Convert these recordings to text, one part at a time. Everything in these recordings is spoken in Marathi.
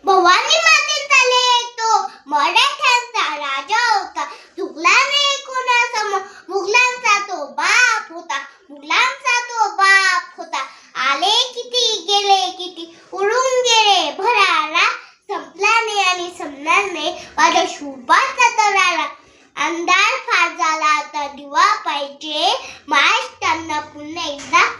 भवानी मातेचा तो मराठ्यांचा राजा होता. चुकला नाही कोणासमोर, मुघलांचा तो बाप होता. मुघलांचा तो बाप होता. आले किती गेले किती, उडून गेले भरारा. संपला नाही आणि संपणार नाही माझ्या शुभाचा तरारा. अंधार फार झाला आता दिवा पाहिजे, महाराष्ट्रांना पुन्हा एकदा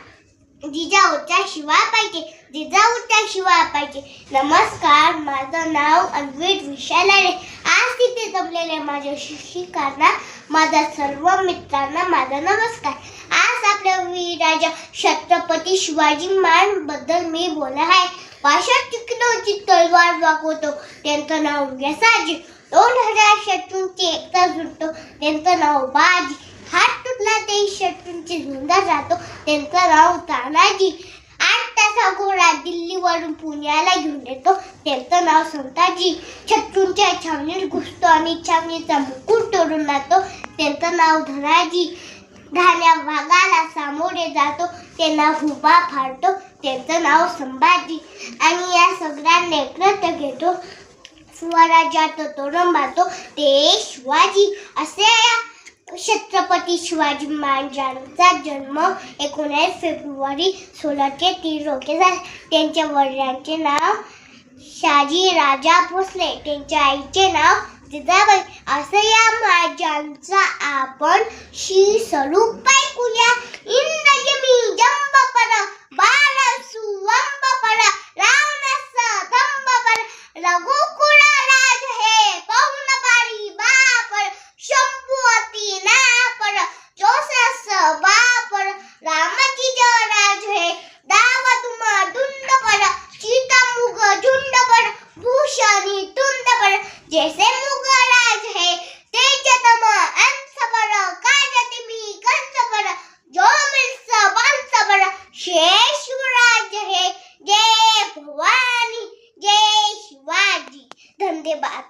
जिजाऊच्या शिवा पाहिजे, जिजाऊच्या शिवा पाहिजे. नमस्कार, माझं नाव अन्वित विशालारे. आज तिथे जमलेले माझ्या शिक्षिकांना, माझ्या सर्व मित्रांना माझा नमस्कार. आज आपल्या वीरराजा छत्रपती शिवाजी महाराजांबद्दल मी बोलणार आहे. 62 किलोची तलवार वागवतो त्यांचं नाव यसाजी. 2000 शत्रूंची एकता जुळतो त्यांचं नाव बाजी. हात तुटला ते शत्रूंची झुंजा जातो त्यांचं नाव तानाजी. 8 तासा घोडा दिल्लीवरून पुण्याला घेऊन येतो त्यांचं नाव संताजी. शत्रूंच्या छावणीत घुसतो आणि छावणीचा मुकुट तोडून जातो त्यांचं नाव धनाजी. धान्या वाघाला सामोरे जातो त्यांना हुबा फाडतो त्यांचं नाव संभाजी. आणि या सगळ्यांना एकत्र घेतो स्वराज्यात तोरण मारतो ते शिवाजी. असे छत्रपती शिवाजी महाराजांचा जन्म 19 फेब्रुवारी 1603 रोजी झाला. त्यांच्या वडिलांचे नाव शहाजी राजा भोसले, त्यांच्या आईचे नाव जिजाबाई. असं या महाराजांचा आपण स्वरूप ऐकूया. इंद्रजमी जंब पर बाल सुवंब पर रावणास धंब पर रघुकुळ राज हे पौन पारी बापर शंभू अति ना पर चौसस बापर रामजी राज हे दाव तुम दुंड पर सीता मुग झुंड पर भूषणी तुंड पर जैसे मुग राज है तेजतम अंश पर काजत मी कंस पर जो मिल्स बंस पर शेष राज है. जय भवानी, जय शिवाजी. धन्यवाद.